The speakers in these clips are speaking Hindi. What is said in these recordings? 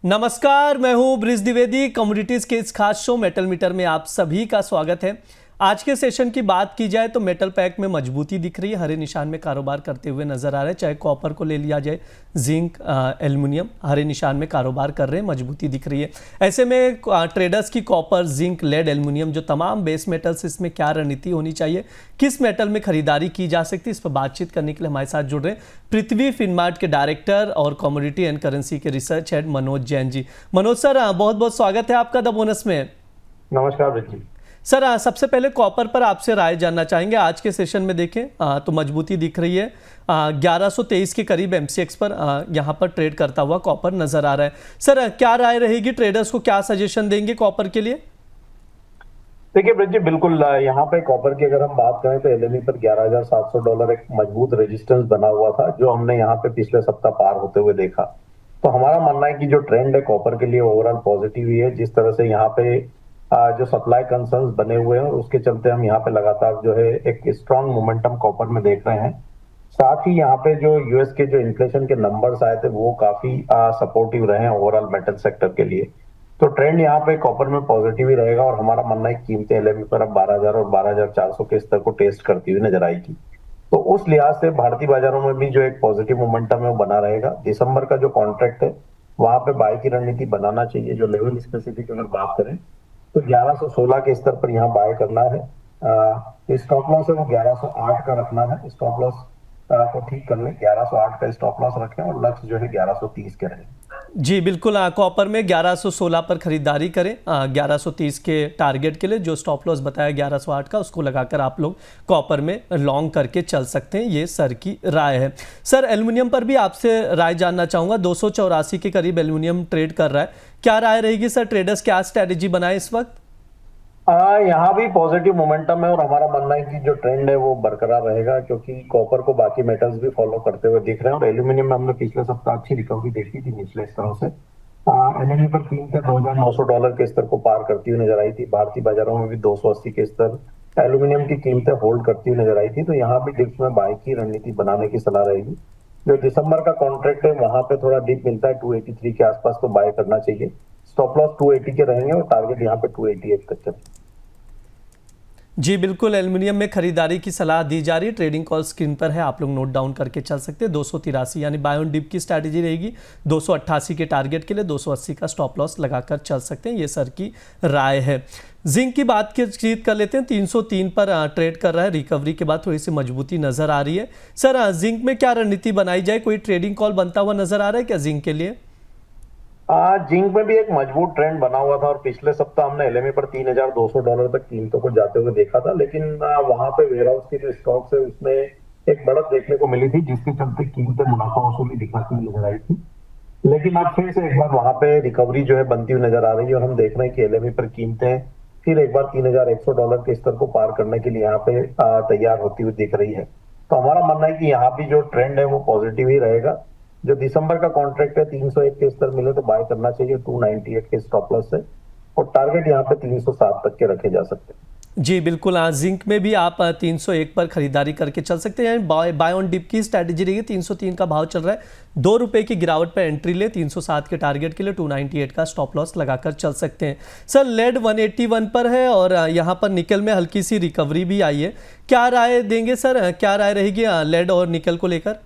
नमस्कार, मैं हूं ब्रिज द्विवेदी। कमोडिटीज के इस खास शो मेटल मीटर में आप सभी का स्वागत है। आज के सेशन की बात की जाए तो मेटल पैक में मजबूती दिख रही है, हरे निशान में कारोबार करते हुए नजर आ रहे हैं। चाहे कॉपर को ले लिया जाए, जिंक, एल्युमिनियम हरे निशान में कारोबार कर रहे हैं, मजबूती दिख रही है। ऐसे में ट्रेडर्स की कॉपर, जिंक, लेड, एल्युमिनियम जो तमाम बेस मेटल्स, इसमें क्या रणनीति होनी चाहिए, किस मेटल में खरीदारी की जा सकती है, इस पर बातचीत करने के लिए हमारे साथ जुड़ रहे हैं पृथ्वी फिनमार्ट के डायरेक्टर और कमोडिटी एंड करेंसी के research head Manoj Jain ji. Manoj sir, बहुत बहुत स्वागत है आपका द बोनस में। नमस्कार ब्रिज जी। सर, सबसे पहले कॉपर पर आपसे राय जानना चाहेंगे। आज के सेशन में देखें तो मजबूती दिख रही है। 1123 के करीब एमसीएक्स पर यहाँ पर ट्रेड करता हुआ कॉपर नजर आ रहा है। सर, क्या राय रहेगी, ट्रेडर्स को क्या सजेशन देंगे कॉपर के लिए? देखिए ब्रिज जी, बिल्कुल यहाँ पे कॉपर की अगर हम बात करें तो एलएमई पर $11,700 एक मजबूत रेजिस्टेंस बना हुआ था, जो हमने यहाँ पे पिछले सप्ताह पार होते हुए देखा। तो हमारा मानना है कि जो ट्रेंड है कॉपर के लिए ओवरऑल पॉजिटिव ही है। जिस तरह से यहाँ पे जो सप्लाई कंसर्न्स बने हुए हैं, उसके चलते हम यहाँ पे लगातार जो है एक स्ट्रॉन्ग मोमेंटम कॉपर में देख रहे हैं। साथ ही यहाँ पे जो यूएस के जो इन्फ्लेशन के नंबर्स आए थे वो काफी सपोर्टिव रहे हैं ओवरऑल मेटल सेक्टर के लिए। तो ट्रेंड यहाँ पे कॉपर में पॉजिटिव ही रहेगा और हमारा मानना है कीमतें एलएमई पर अब 12,000 और 12,400 के स्तर को टेस्ट करती हुई नजर आएगी। तो उस लिहाज से भारतीय बाजारों में भी जो एक पॉजिटिव मोमेंटम है वो बना रहेगा। दिसंबर का जो कॉन्ट्रैक्ट है वहां पे बाय की रणनीति बनाना चाहिए। जो लेवल स्पेसिफिक अगर बात करें तो 1116 के स्तर पर यहाँ बाय करना है। स्टॉप लॉस है वो 1108 का रखना है। स्टॉप लॉस को ठीक कर लें, 1108 का स्टॉप लॉस रखें और लक्ष्य जो है 1130 के रहे। जी बिल्कुल, कॉपर में 1116 पर खरीदारी करें। 1130 के टारगेट के लिए जो स्टॉप लॉस बताया 1108 का, उसको लगाकर आप लोग कॉपर में लॉन्ग करके चल सकते हैं। ये सर की राय है। सर, एल्युमिनियम पर भी आपसे राय जानना चाहूँगा। 284 के करीब एल्युमिनियम ट्रेड कर रहा है, क्या राय रहेगी सर? ट्रेडर्स क्या स्ट्रैटेजी बनाए इस वक्त? यहाँ भी पॉजिटिव मोमेंटम है और हमारा मानना है कि जो ट्रेंड है वो बरकरार रहेगा, क्योंकि कॉपर को बाकी मेटल्स भी फॉलो करते हुए दिख रहे हैं और एल्यूमिनियम में हमने पिछले सप्ताह अच्छी रिकवरी देखी थी निचले स्तरों से। एलएमई पर कीमतें $2,900 के स्तर को पार करती हुई नजर आई थी। भारतीय बाजारों में भी 280 के स्तर एल्यूमिनियम की कीमतें होल्ड करती हुई नजर आई थी। तो यहाँ भी डिप्स में बाय की रणनीति बनाने की सलाह रहेगी। जो दिसंबर का कॉन्ट्रैक्ट है वहां पे थोड़ा डिप मिलता है 283 के आसपास, तो बाय करना चाहिए। स्टॉप लॉस 280 के रहेंगे और टारगेट यहाँ पे 288 तक चले। जी बिल्कुल, एल्युमिनियम में खरीदारी की सलाह दी जा रही है। ट्रेडिंग कॉल स्क्रीन पर है, आप लोग नोट डाउन करके चल सकते हैं। 283 यानी बाय ऑन डिप की स्ट्रैटेजी रहेगी। 288 के टारगेट के लिए 280 का स्टॉप लॉस लगाकर चल सकते हैं। ये सर की राय है। जिंक की बात कर लेते हैं। 303 पर ट्रेड कर रहा है। रिकवरी के बाद थोड़ी सी मजबूती नजर आ रही है। सर, जिंक में क्या रणनीति बनाई जाए? कोई ट्रेडिंग कॉल बनता हुआ नजर आ रहा है क्या जिंक के लिए? जिंक में भी एक मजबूत ट्रेंड बना हुआ था और पिछले सप्ताह हमने एलएमई पर $3,200 तक कीमतों को जाते हुए देखा था। लेकिन वहां पे वेयरहाउस के जो स्टॉक्स है उसमें एक बढ़त देखने को मिली थी, जिसके चलते कीमतें मुनाफा वसूली दिखाती हुई नजर आई थी। लेकिन अब फिर से एक बार वहां पे रिकवरी जो है बनती हुई नजर आ रही है और हम देख रहे हैं कि एलएमई पर कीमतें फिर एक बार $3,100 के स्तर को पार करने के लिए यहाँ पे तैयार होती हुई दिख रही है। तो हमारा मानना है कि यहाँ भी जो ट्रेंड है वो पॉजिटिव ही रहेगा। जो दिसंबर का कॉन्ट्रैक्ट है 301 के स्तर मिले तो बाय करना चाहिए 298 के स्टॉप लॉस से, और टारगेट यहाँ पे 307 तक के रखे जा सकते हैं। जी बिल्कुल, जिंक में भी आप 301 पर खरीदारी करके चल सकते हैं। बाय ऑन डिप की स्ट्रैटेजी रही है। 303 का भाव चल रहा है, ₹2 की गिरावट पर एंट्री ले। 307 के टारगेट के लिए 298 का स्टॉप लॉस लगाकर चल सकते हैं। सर, लेड 181 पर है और यहाँ पर निकल में हल्की सी रिकवरी भी आई है। क्या राय देंगे सर, क्या राय रहेगी लेड और निकल को लेकर?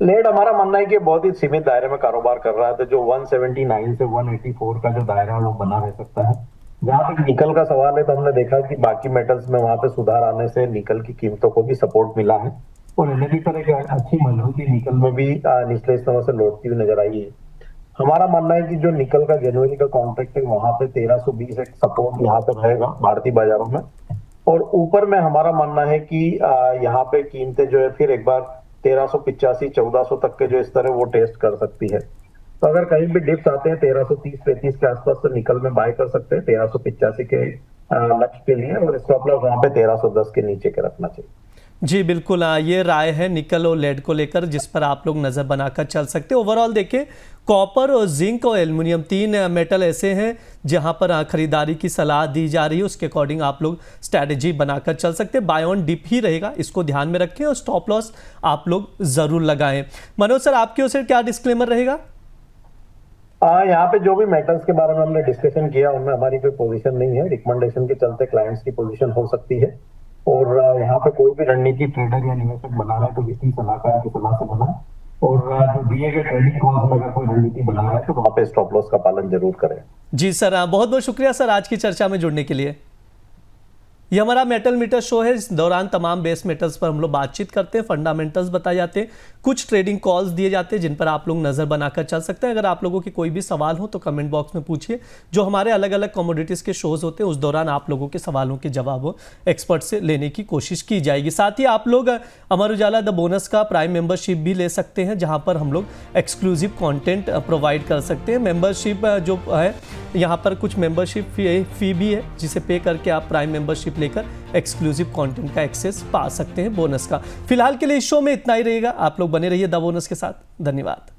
लेड हमारा मानना है कि बहुत ही सीमित दायरे में कारोबार कर रहा है। तो जो 179 से 184 का जो दायरा है वो बना रह सकता है। जहां तक निकल का सवाल है तो हमने देखा कि बाकी मेटल्स में वहां पे सुधार आने से निकल की कीमतों को भी सपोर्ट मिला है और एलएमई पर एक अच्छी मजबूती निकल में भी निचले स्तरों से लौटती हुई नजर आई है। हमारा मानना है कि जो निकल का जनवरी का कॉन्ट्रैक्ट है वहां पे 1320 एक सपोर्ट यहाँ पे रहेगा भारतीय बाजारों में, और ऊपर में हमारा मानना है कि यहाँ पे कीमतें जो है फिर एक बार 1385 1400 तक के जो स्तर है वो टेस्ट कर सकती है। तो अगर कहीं भी डिप्स आते हैं 1330-35 के आसपास तो निकल में बाय कर सकते हैं 1385 के लक्ष्य के लिए, और स्टॉप लॉस वहां पे 1310 के नीचे के रखना चाहिए। जी बिल्कुल, ये राय है निकल और लेड को लेकर, जिस पर आप लोग नज़र बनाकर चल सकते हैं। ओवरऑल देखें, कॉपर और जिंक और एल्युमिनियम 3 मेटल ऐसे हैं जहां पर खरीदारी की सलाह दी जा रही है। उसके अकॉर्डिंग आप लोग स्ट्रैटेजी बनाकर चल सकते हैं। बाय ऑन डिप ही रहेगा, इसको ध्यान में रखें और स्टॉप लॉस आप लोग ज़रूर लगाएं। मनोज सर, आपकी ओर से क्या डिस्क्लेमर रहेगा? यहाँ पे जो भी मैटर्स के बारे में हमने डिस्कशन किया उनमें हमारी कोई पोजीशन नहीं है। रिकमेंडेशन के चलते क्लाइंट्स की पोजीशन हो सकती है, और यहाँ पे कोई भी रणनीति ट्रेडर या निवेशक बना रहा है तो वित्तीय सलाहकार की सलाह से बनाए, और जो दिए गए ट्रेडिंग कॉल्स में अगर कोई रणनीति बना रहा है तो वहाँ पे स्टॉप लॉस का पालन जरूर करें। जी सर, बहुत बहुत शुक्रिया सर आज की चर्चा में जुड़ने के लिए। ये हमारा मेटल मीटर शो है। इस दौरान तमाम बेस मेटल्स पर हम लोग बातचीत करते हैं, फंडामेंटल्स बताए जाते हैं, कुछ ट्रेडिंग कॉल्स दिए जाते हैं जिन पर आप लोग नज़र बनाकर चल सकते हैं। अगर आप लोगों की कोई भी सवाल हो तो कमेंट बॉक्स में पूछिए। जो हमारे अलग अलग कमोडिटीज़ के शोज़ होते हैं उस दौरान आप लोगों के सवालों के जवाब एक्सपर्ट से लेने की कोशिश की जाएगी। साथ ही आप लोग अमर उजाला द बोनस का प्राइम मेंबरशिप भी ले सकते हैं, जहाँ पर हम लोग एक्सक्लूसिव कॉन्टेंट प्रोवाइड कर सकते हैं। मेंबरशिप जो है यहाँ पर कुछ मेंबरशिप फी भी है जिसे पे करके आप प्राइम मेंबरशिप लेकर एक्सक्लूसिव कंटेंट का एक्सेस पा सकते हैं बोनस का। फिलहाल के लिए इस शो में इतना ही रहेगा। आप लोग बने रहिए द बोनस के साथ। धन्यवाद।